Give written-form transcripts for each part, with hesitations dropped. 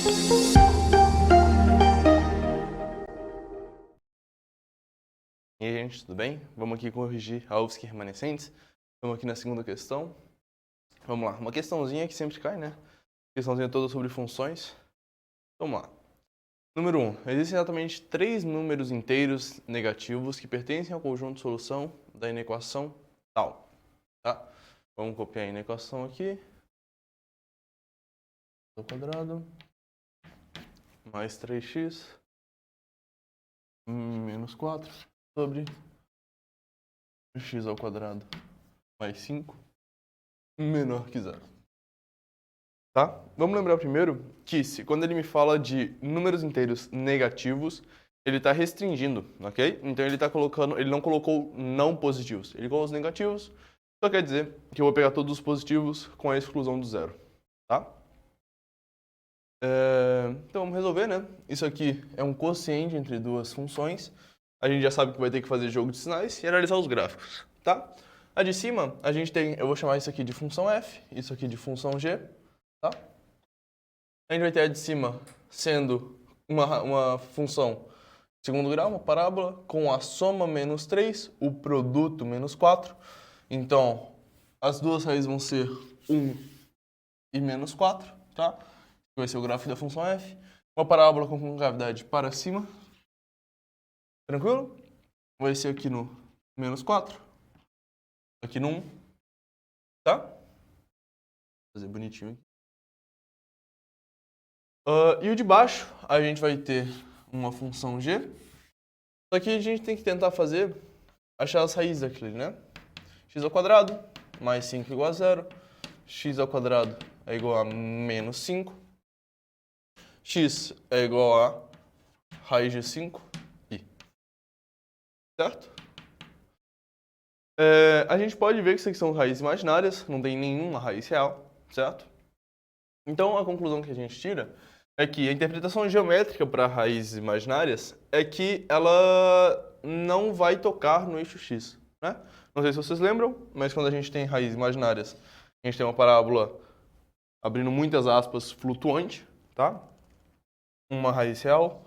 E aí, gente, tudo bem? Vamos aqui corrigir a UFSC remanescentes. Estamos aqui na segunda questão. Vamos lá, uma questãozinha que sempre cai, né? Questãozinha toda sobre funções. Vamos lá. Número 1. Existem exatamente 3 números inteiros negativos que pertencem ao conjunto de solução da inequação tal. Tá? Vamos copiar a inequação aqui. Ao quadrado mais 3x menos 4 sobre x ao quadrado mais 5 menor que zero. Tá? Vamos lembrar primeiro que quando ele me fala de números inteiros negativos, ele está restringindo, ok? Então ele não colocou não positivos, ele colocou os negativos, só quer dizer que eu vou pegar todos os positivos com a exclusão do zero, tá? Então vamos resolver, né? Isso aqui é um quociente entre duas funções. A gente já sabe que vai ter que fazer jogo de sinais e analisar os gráficos, tá? A de cima, a gente tem, eu vou chamar isso aqui de função f, isso aqui de função g, tá? A gente vai ter a de cima sendo uma função de segundo grau, uma parábola, com a soma menos 3, o produto menos 4. Então, as duas raízes vão ser 1 e menos 4, tá? Vai ser o gráfico da função f. Uma parábola com concavidade para cima. Tranquilo? Vai ser aqui no menos 4. Aqui no 1. Tá? Vou fazer bonitinho aqui. E o de baixo, a gente vai ter uma função g. Só que a gente tem que tentar achar as raízes daquilo, né? X ao quadrado mais 5 igual a 0. X ao quadrado é igual a menos 5. X é igual a raiz de 5 i. Certo? A gente pode ver que isso aqui são raízes imaginárias, não tem nenhuma raiz real, certo? Então a conclusão que a gente tira é que a interpretação geométrica para raízes imaginárias é que ela não vai tocar no eixo x, né? Não sei se vocês lembram, mas quando a gente tem raízes imaginárias, a gente tem uma parábola, abrindo muitas aspas, flutuante, tá? Uma raiz real.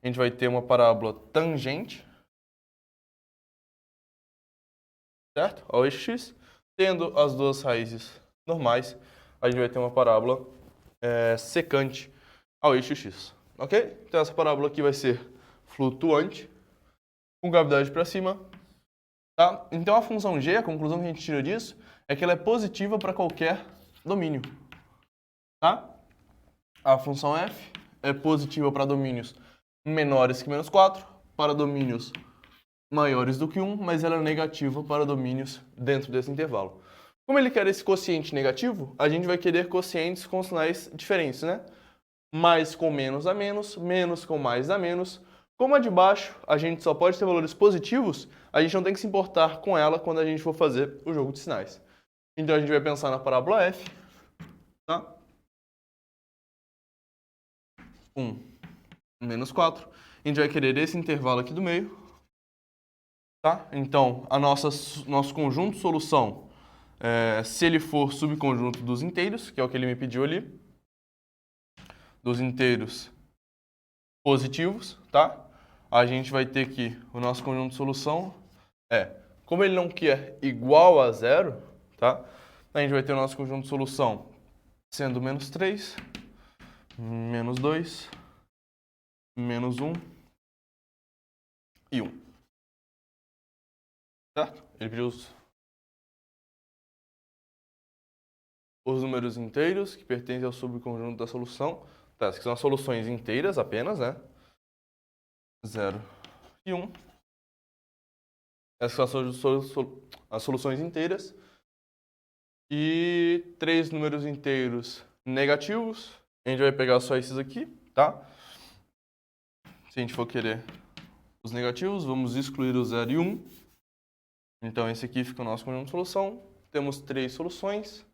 A gente vai ter uma parábola tangente, certo? Ao eixo x. Tendo as duas raízes normais, a gente vai ter uma parábola secante ao eixo x, ok? Então essa parábola aqui vai ser flutuante, com gravidade para cima, tá? Então a função g, a conclusão que a gente tira disso, é que ela é positiva para qualquer domínio, tá? A função f é positiva para domínios menores que menos 4, para domínios maiores do que 1, mas ela é negativa para domínios dentro desse intervalo. Como ele quer esse quociente negativo, a gente vai querer quocientes com sinais diferentes, né? Mais com menos a menos com mais a menos. Como a de baixo a gente só pode ter valores positivos, a gente não tem que se importar com ela quando a gente for fazer o jogo de sinais. Então a gente vai pensar na parábola f, tá? 1 menos 4. A gente vai querer esse intervalo aqui do meio, tá? Então nosso conjunto de solução, se ele for subconjunto dos inteiros, que é o que ele me pediu ali, dos inteiros positivos, tá? A gente vai ter que o nosso conjunto de solução como ele não quer igual a zero, tá? A gente vai ter o nosso conjunto de solução sendo menos 3, menos 2, menos 1 e 1. Certo? Ele pediu os números inteiros que pertencem ao subconjunto da solução. Tá, essas são as soluções inteiras apenas, né? 0 e 1. Essas são as soluções inteiras. E 3 números inteiros negativos. A gente vai pegar só esses aqui, tá? Se a gente for querer os negativos, vamos excluir o 0 e 1. Então esse aqui fica o nosso conjunto de solução. Temos 3 soluções.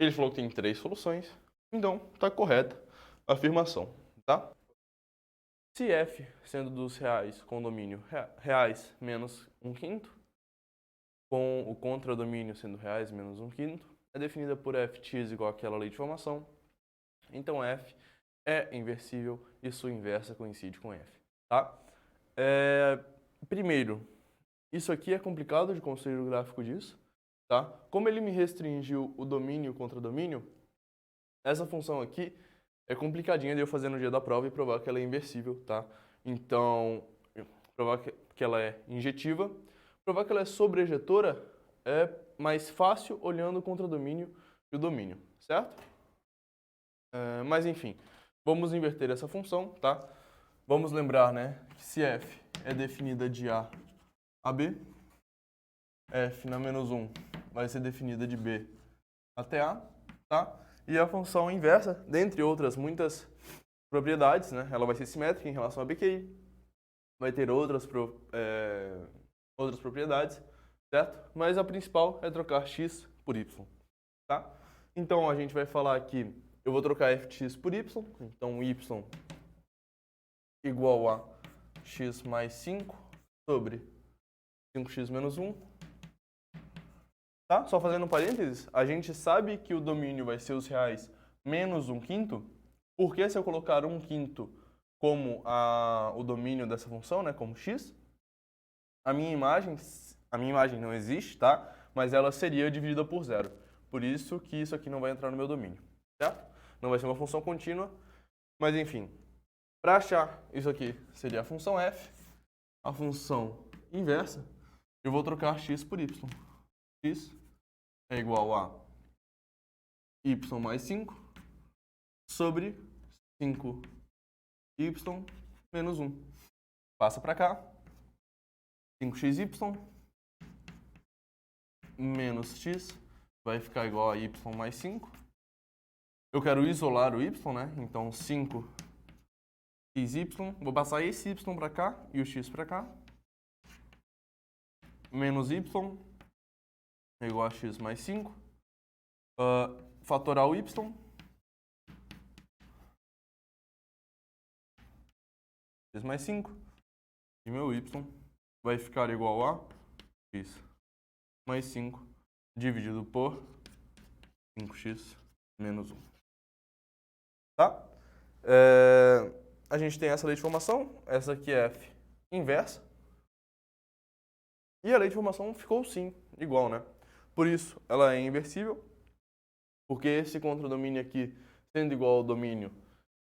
Ele falou que tem 3 soluções. Então está correta a afirmação, tá? Se f, sendo dos reais com domínio reais menos 1/5, com o contradomínio sendo reais menos 1/5, é definida por f(x) igual àquela lei de formação. Então f é inversível e sua inversa coincide com f, tá? Primeiro, isso aqui é complicado de construir o gráfico disso, tá? Como ele me restringiu o domínio contra domínio, essa função aqui é complicadinha de eu fazer no dia da prova e provar que ela é inversível, tá? Então, provar que ela é injetiva. Provar que ela é sobrejetora é mais fácil olhando o contradomínio e o domínio, certo? Mas enfim, vamos inverter essa função, tá? Vamos lembrar, né, que se f é definida de A a B, f na menos 1 vai ser definida de B até A, tá? E a função inversa, dentre outras muitas propriedades, né, ela vai ser simétrica em relação a BQI, vai ter outras propriedades, certo? Mas a principal é trocar x por y, tá? Então a gente vai falar aqui, eu vou trocar f de x por y, então y igual a x mais 5 sobre 5x menos 1. Tá? Só fazendo um parênteses, a gente sabe que o domínio vai ser os reais menos 1/5, porque se eu colocar 1/5 como o domínio dessa função, né, como x, a minha imagem não existe, tá? Mas ela seria dividida por zero. Por isso que isso aqui não vai entrar no meu domínio, certo? Não vai ser uma função contínua, mas enfim. Para achar isso aqui seria a função f, a função inversa, eu vou trocar x por y. X é igual a y mais 5 sobre 5y menos 1. Passa para cá. 5xy menos x vai ficar igual a y mais 5. Eu quero isolar o y, né? Então 5xy, vou passar esse y para cá e o x para cá. Menos y é igual a x mais 5. Fatorar o y. X mais 5. E meu y vai ficar igual a x mais 5 dividido por 5x menos 1. Tá? A gente tem essa lei de formação, essa aqui é f inversa. E a lei de formação ficou sim, igual, né? Por isso, ela é inversível, porque esse contradomínio aqui sendo igual ao domínio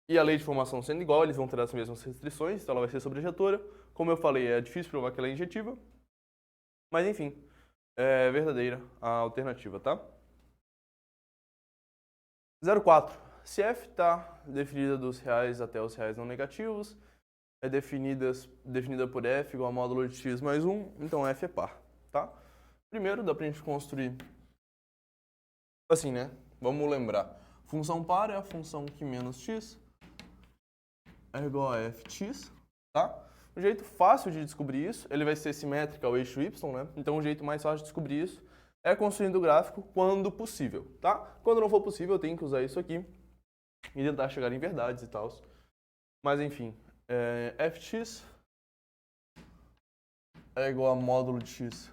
e a lei de formação sendo igual, eles vão ter as mesmas restrições, então ela vai ser sobrejetora. Como eu falei, é difícil provar que ela é injetiva, mas enfim, é verdadeira a alternativa, tá? 0,4. Se f está definida dos reais até os reais não negativos, é definida por f igual a módulo de x mais 1, então f é par, tá? Primeiro, dá pra gente construir assim, né? Vamos lembrar. Função par é a função que menos x é igual a f de x, tá? Um jeito fácil de descobrir isso, ele vai ser simétrico ao eixo y, né? Então o jeito mais fácil de descobrir isso é construindo o gráfico quando possível, tá? Quando não for possível, eu tenho que usar isso aqui e tentar chegar em verdades e tal. Mas enfim, f de x é igual a módulo de x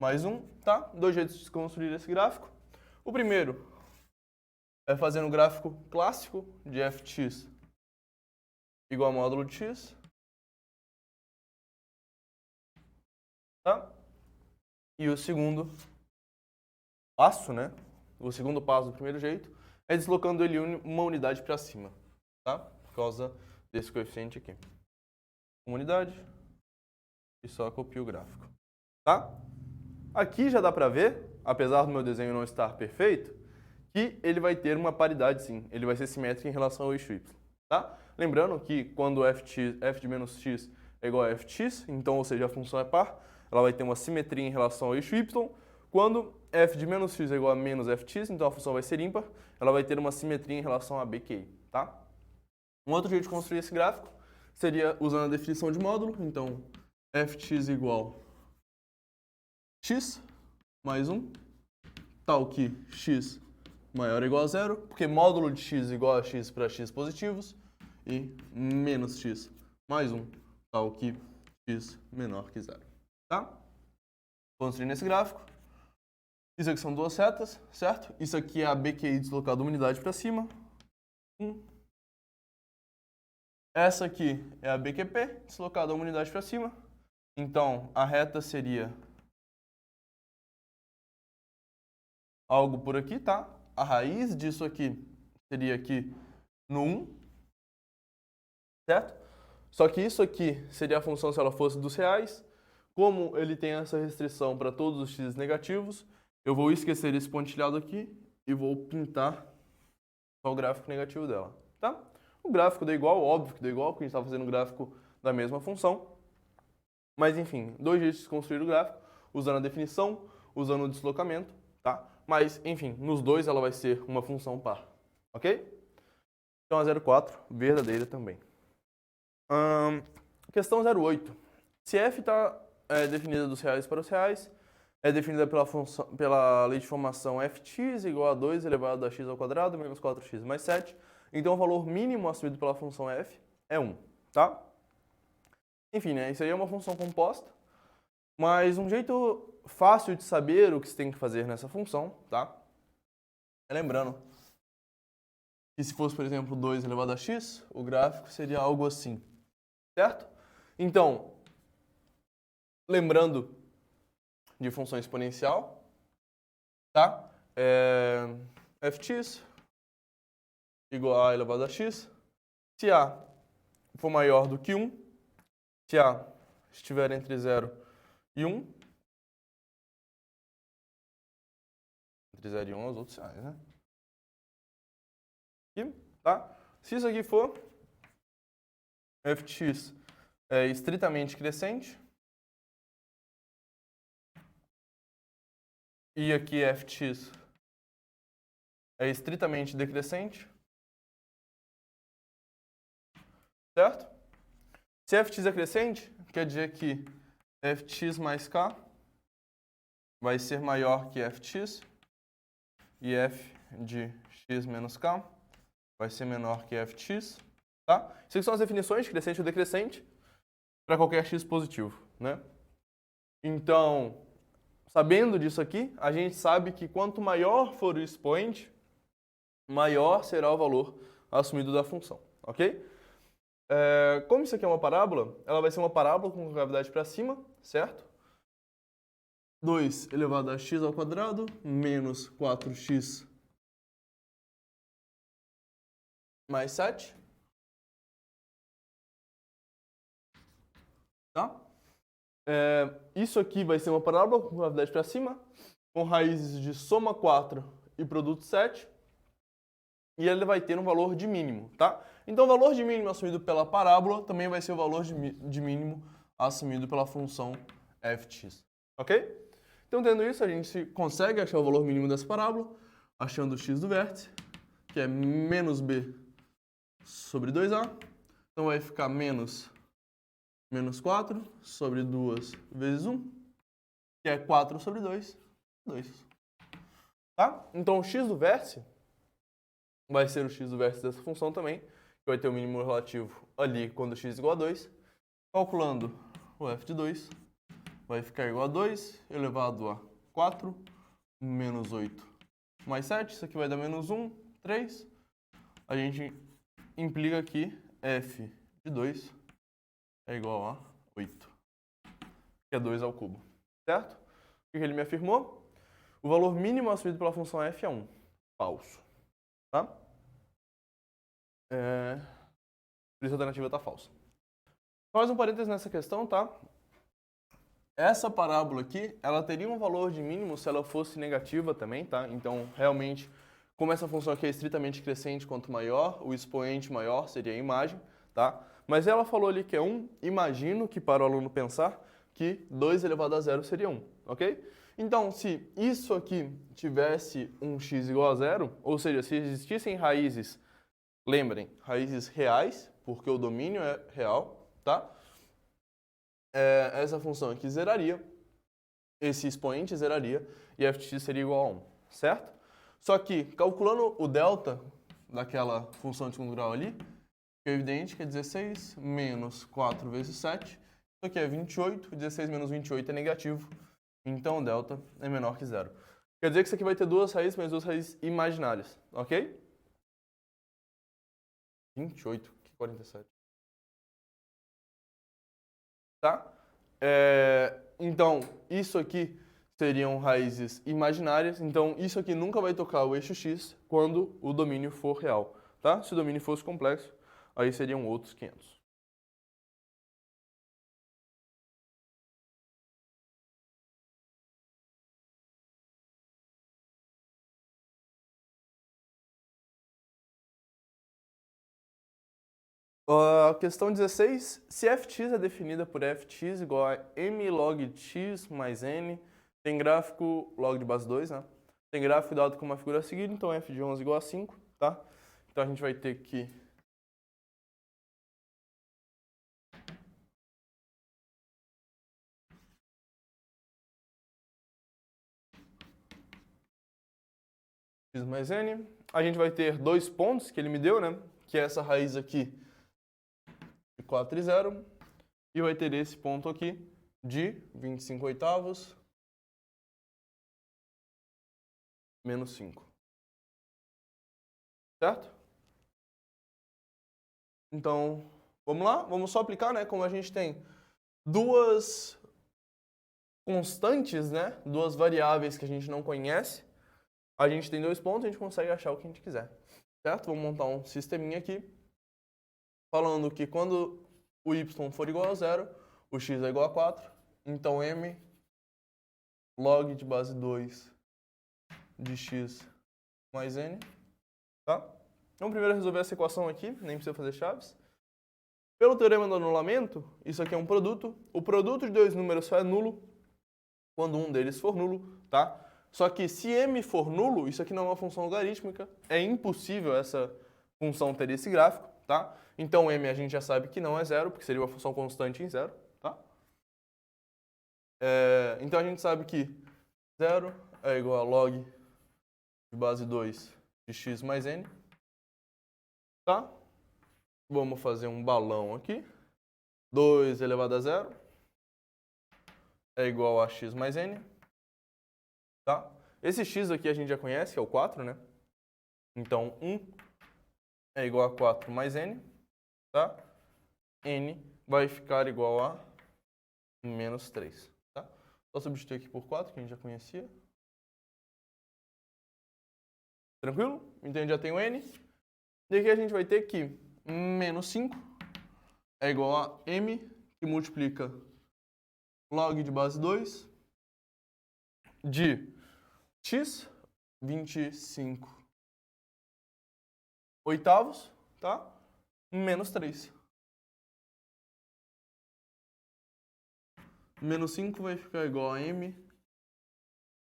mais 1, tá? Dois jeitos de construir esse gráfico. O primeiro é fazendo o gráfico clássico de f de x igual a módulo de x. Tá? E o segundo passo, né? O segundo passo do primeiro jeito é deslocando ele uma unidade para cima, tá? Por causa desse coeficiente aqui. Uma unidade e só copio o gráfico, tá? Aqui já dá para ver, apesar do meu desenho não estar perfeito, que ele vai ter uma paridade sim, ele vai ser simétrico em relação ao eixo y, tá? Lembrando que quando f de menos x é igual a f de x, então, ou seja, a função é par, ela vai ter uma simetria em relação ao eixo y. Quando f de menos x é igual a menos f de x, então a função vai ser ímpar, ela vai ter uma simetria em relação a BQI, tá? Um outro jeito de construir esse gráfico seria usando a definição de módulo, então f de x igual x mais 1, tal que x maior ou igual a zero, porque módulo de x igual a x para x positivos, e menos x mais 1, tal que x menor que zero. Tá? Construindo esse gráfico. Isso aqui são duas setas, certo? Isso aqui é a BQI deslocada uma unidade para cima. 1, Essa aqui é a BQP, deslocada uma unidade para cima. Então, a reta seria algo por aqui, tá? A raiz disso aqui seria aqui no 1, certo? Só que isso aqui seria a função se ela fosse dos reais. Como ele tem essa restrição para todos os x negativos, eu vou esquecer esse pontilhado aqui e vou pintar só o gráfico negativo dela, tá? O gráfico deu igual, óbvio que deu igual, porque a gente está fazendo o gráfico da mesma função. Mas enfim, dois jeitos de construir o gráfico, usando a definição, usando o deslocamento, tá? Mas enfim, nos dois ela vai ser uma função par, ok? Então a 0,4, verdadeira também. Questão 0,8. Se f está definida dos reais para os reais, é definida pela lei de formação fx igual a 2 elevado a x ao quadrado menos 4x mais 7. Então o valor mínimo assumido pela função f é 1, tá? Enfim, né? Isso aí é uma função composta, mas um jeito fácil de saber o que você tem que fazer nessa função, tá? É lembrando que se fosse, por exemplo, 2 elevado a x, o gráfico seria algo assim, certo? Então, lembrando de função exponencial, tá? Fx igual a elevado a x. Se a for maior do que 1, se a estiver entre 0 e 1, entre 0 e 1 é os outros sinais, né? Aqui, tá? Se isso aqui for fx é estritamente crescente, e aqui fx é estritamente decrescente, certo? Se fx é crescente, quer dizer que fx mais k vai ser maior que fx, e f de x menos k vai ser menor que fx, tá? Isso aqui são as definições de crescente ou decrescente para qualquer x positivo, né? Então, sabendo disso aqui, a gente sabe que quanto maior for o expoente, maior será o valor assumido da função, ok? Como isso aqui é uma parábola, ela vai ser uma parábola com gravidade para cima, certo? 2 elevado a x ao quadrado menos 4x mais 7. Tá? Isso aqui vai ser uma parábola com gravidade para cima, com raízes de soma 4 e produto 7. E ele vai ter um valor de mínimo, tá? Então o valor de mínimo assumido pela parábola também vai ser o valor de mínimo assumido pela função f de x, ok? Então, tendo isso, a gente consegue achar o valor mínimo dessa parábola, achando o x do vértice, que é menos b sobre 2a. Então, vai ficar menos 4 sobre 2 vezes 1, que é 4 sobre 2, 2. Tá? Então, o x do vértice vai ser o x do vértice dessa função também, que vai ter o mínimo relativo ali quando x igual a 2. Calculando o f de 2, vai ficar igual a 2 elevado a 4 menos 8 mais 7. Isso aqui vai dar menos 1, 3. A gente implica aqui f de 2 é igual a 8, que é 2 ao cubo, certo? O que ele me afirmou? O valor mínimo assumido pela função f é 1. Falso. Tá? Por isso a alternativa está falsa. Mais um parênteses nessa questão, tá? Essa parábola aqui, ela teria um valor de mínimo se ela fosse negativa também, tá? Então, realmente, como essa função aqui é estritamente crescente, quanto maior, o expoente maior seria a imagem, tá? Mas ela falou ali que é 1, imagino que para o aluno pensar que 2 elevado a 0 seria 1, ok? Então, se isso aqui tivesse um x igual a 0, ou seja, se existissem raízes, lembrem, raízes reais, porque o domínio é real, tá? Essa função aqui zeraria, esse expoente zeraria, e f de x seria igual a 1, certo? Só que, calculando o delta daquela função de segundo grau ali, é evidente que é 16 menos 4 vezes 7, isso aqui é 28, 16 menos 28 é negativo, então o delta é menor que zero. Quer dizer que isso aqui vai ter duas raízes, mas duas raízes imaginárias, ok? 28, que 47? tá? Então, isso aqui seriam raízes imaginárias, então isso aqui nunca vai tocar o eixo x quando o domínio for real, tá? Se o domínio fosse complexo, aí seriam outros 500. A questão 16, se fx é definida por fx igual a m log de x mais n, tem gráfico log de base 2, né? Tem gráfico dado com uma figura a seguir, então f de 11 igual a 5, tá? Então a gente vai ter que x mais n. A gente vai ter dois pontos que ele me deu, né? Que é essa raiz aqui de 4 e 0. E vai ter esse ponto aqui de 25 oitavos menos 5. Certo? Então, vamos lá? Vamos só aplicar, né? Como a gente tem duas constantes, né? Duas variáveis que a gente não conhece. A gente tem dois pontos, a gente consegue achar o que a gente quiser. Certo? Vamos montar um sisteminha aqui. Falando que quando o y for igual a 0, o x é igual a 4. Então, m log de base 2 de x mais n. Tá? Vamos primeiro resolver essa equação aqui, nem precisa fazer chaves. Pelo teorema do anulamento, isso aqui é um produto. O produto de dois números só é nulo quando um deles for nulo, tá? Só que se m for nulo, isso aqui não é uma função logarítmica, é impossível essa função ter esse gráfico, tá? Então m a gente já sabe que não é zero, porque seria uma função constante em zero, tá? Então a gente sabe que 0 é igual a log de base 2 de x mais n, tá? Vamos fazer um balão aqui. 2 elevado a 0 é igual a x mais n. Tá? Esse x aqui a gente já conhece, que é o 4, né? Então, 1 é igual a 4 mais n. Tá? N vai ficar igual a menos 3. Tá? Só substituir aqui por 4, que a gente já conhecia. Tranquilo? Então, já tem o n. E aqui a gente vai ter que menos 5 é igual a m, que multiplica log de base 2 de x, 25 oitavos, tá? Menos 3. Menos 5 vai ficar igual a m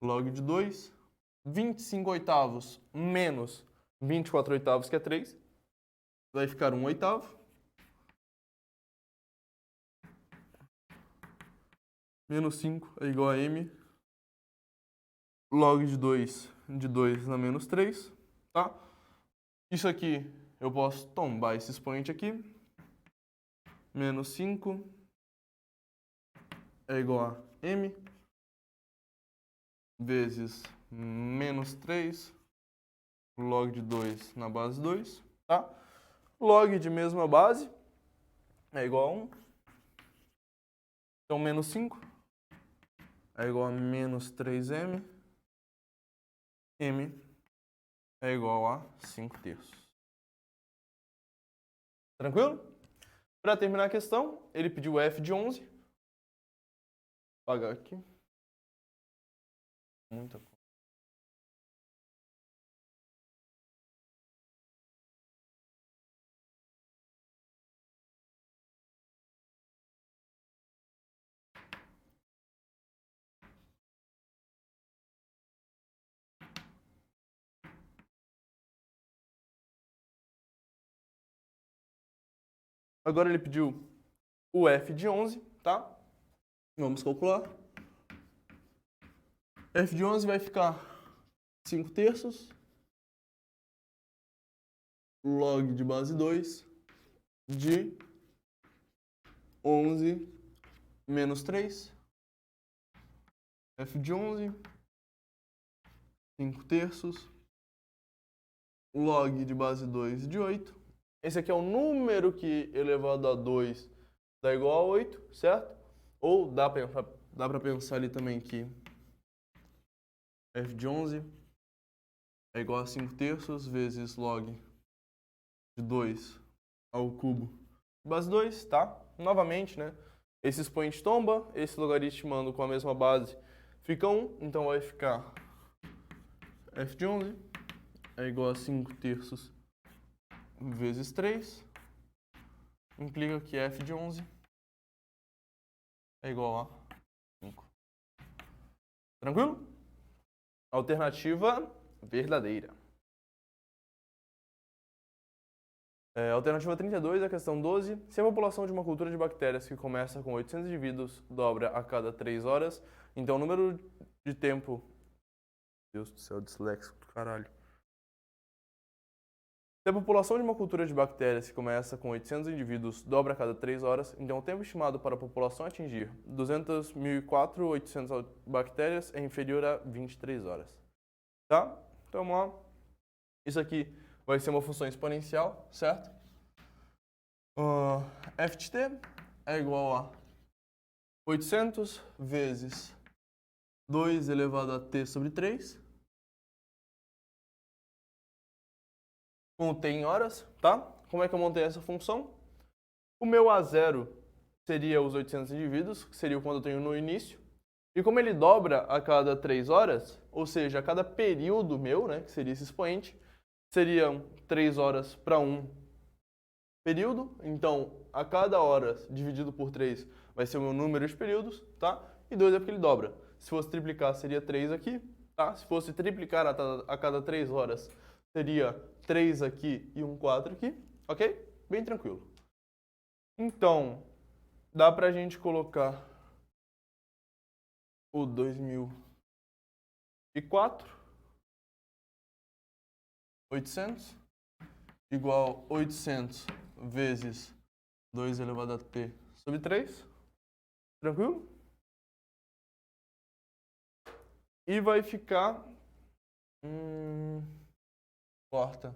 log de 2. 25 oitavos menos 24 oitavos, que é 3. Vai ficar 1 oitavo. Menos 5 é igual a m log de 2 na menos 3, tá? Isso aqui eu posso tombar esse expoente aqui. Menos 5 é igual a m vezes menos 3 log de 2 na base 2, tá? Log de mesma base é igual a 1. Então, menos 5 é igual a menos 3m. M é igual a 5 terços. Tranquilo? Para terminar a questão, ele pediu f de 11. Vou apagar aqui. Muita coisa. Agora ele pediu o f de 11, tá? Vamos calcular. F de 11 vai ficar 5 terços log de base 2 de 11 menos 3. F de 11, 5 terços log de base 2 de 8. Esse aqui é o número que elevado a 2 dá igual a 8, certo? Ou dá para pensar ali também que f de 11 é igual a 5 terços vezes log de 2 ao cubo base 2, tá? Novamente, né? Esse expoente tomba, esse logaritmando com a mesma base fica 1, então vai ficar f de 11 é igual a 5 terços vezes 3, implica que f de 11 é igual a 5. Tranquilo? Alternativa verdadeira. Alternativa 32, a questão 12. Se a população de uma cultura de bactérias que começa com 800 indivíduos dobra a cada 3 horas, então o número de tempo... Deus do céu, disléxico do caralho. Se a população de uma cultura de bactérias que começa com 800 indivíduos dobra a cada 3 horas, então o tempo estimado para a população atingir 200.004.800 bactérias é inferior a 23 horas. Tá? Então vamos lá. Isso aqui vai ser uma função exponencial, certo? F de t é igual a 800 vezes 2 elevado a t sobre 3. Com t em horas, tá? Como é que eu montei essa função? O meu A0 seria os 800 indivíduos, que seria quando eu tenho no início. E como ele dobra a cada 3 horas, ou seja, a cada período meu, né, que seria esse expoente, seriam 3 horas para um período. Então, a cada hora dividido por 3 vai ser o meu número de períodos, tá? E 2 é porque ele dobra. Se fosse triplicar, seria 3 aqui, tá? Se fosse triplicar a cada 3 horas, seria 3 aqui e um 4 aqui, ok? Bem tranquilo. Então, dá pra gente colocar o 2004, 800, igual 800 vezes 2 elevado a t sobre 3. Tranquilo? E vai ficar... corta.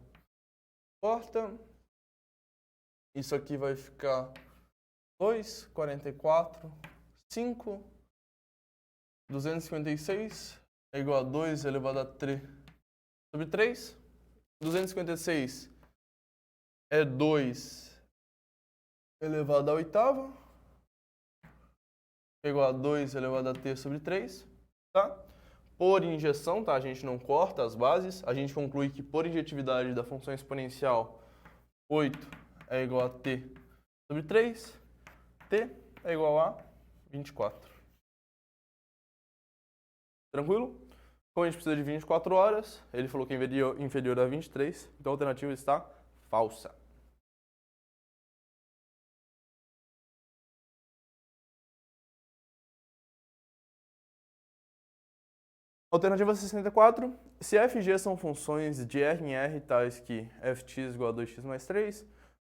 Isso aqui vai ficar 2, 44, 5, 256 é igual a 2 elevado a 3 sobre 3. 256 é 2 elevado à oitava, é igual a 2 elevado a t sobre 3, tá? Por injeção, tá? A gente não corta as bases, a gente conclui que por injetividade da função exponencial 8 é igual a t sobre 3, t é igual a 24. Tranquilo? Como a gente precisa de 24 horas, ele falou que é inferior a 23, então a alternativa está falsa. Alternativa 64. Se f e g são funções de R em R, tais que ft igual a 2x mais 3,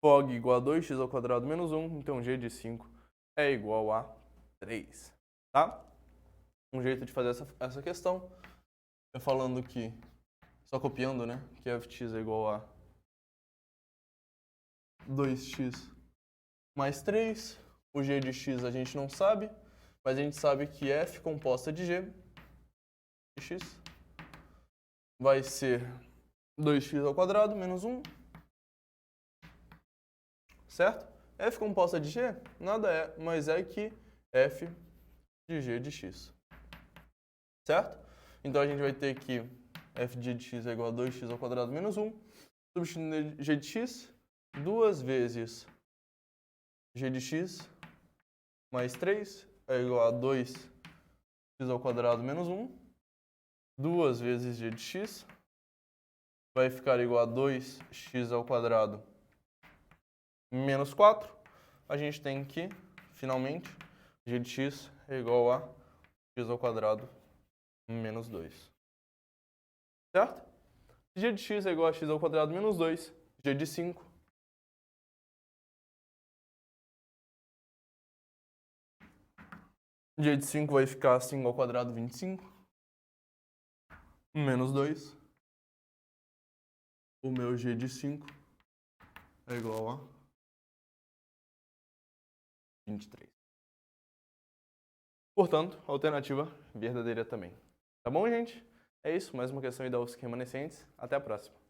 fog igual a 2x ao quadrado menos 1, então g de 5 é igual a 3. Tá? Um jeito de fazer essa questão é falando que, só copiando, né, que ft é igual a 2x mais 3. O g de x a gente não sabe, mas a gente sabe que f composta de g de x vai ser 2x ao quadrado menos 1, certo? F composta de g nada é, mas é que f de g de x, certo? Então a gente vai ter que f de g de x é igual a 2x ao quadrado menos 1, substituindo g de x, 2 vezes g de x mais 3 é igual a 2x ao quadrado menos 1, 2 vezes g de x vai ficar igual a 2x ao quadrado menos 4. A gente tem que, finalmente, g de x é igual a x ao quadrado menos 2. Certo? G de x é igual a x ao quadrado menos 2, g de 5. G de 5 vai ficar 5 ao quadrado 25, menos 2. O meu g de 5 é igual a 23. Portanto, a alternativa verdadeira também. Tá bom, gente? É isso, mais uma questão aí da UFSC remanescentes. Até a próxima.